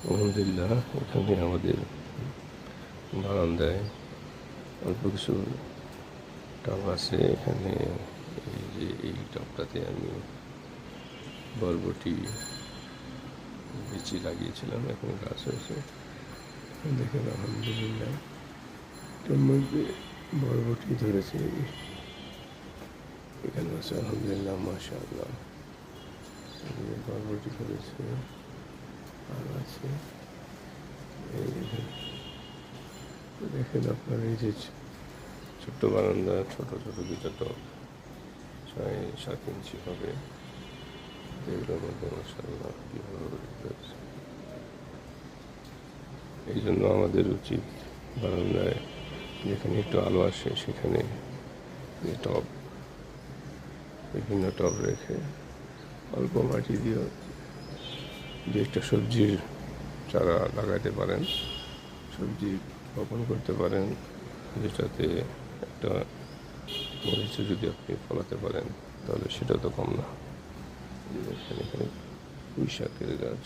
আলহামদুলিল্লাহ, এখানে আমাদের বারান্দায় অল্প কিছু টব আছে। এখানে এই যে এই টবটাতে আমি বরবটি বিচি লাগিয়েছিলাম, এখন গাছ হয়েছে। দেখেন আলহামদুলিল্লাহ, এটার মধ্যে বরবটি ধরেছে। এখানে আছে আলহামদুলিল্লাহ, মাশাআল্লাহ, বরবটি ধরেছে আর আছে। এই দেখেন আপনার এই যে ছোট্ট বারান্দা, ছোট ছোট দুটো টব 6-7 ইঞ্চি হবে, এগুলোর মধ্যে মাশাআল্লাহ কি ভালো হয়েছে। এই জন্য আমাদের উচিত বারান্দায় যেখানে একটু আলো আসে সেখানে টব, বিভিন্ন টব রেখে অল্প মাটি দিয়ে যে একটা সবজির চারা লাগাতে পারেন, সবজি বপন করতে পারেন, যেটাতে একটা মরিচও যদি আপনি ফলাতে পারেন তাহলে সেটা তো কম না। এখানে পুঁই শাকের গাছ,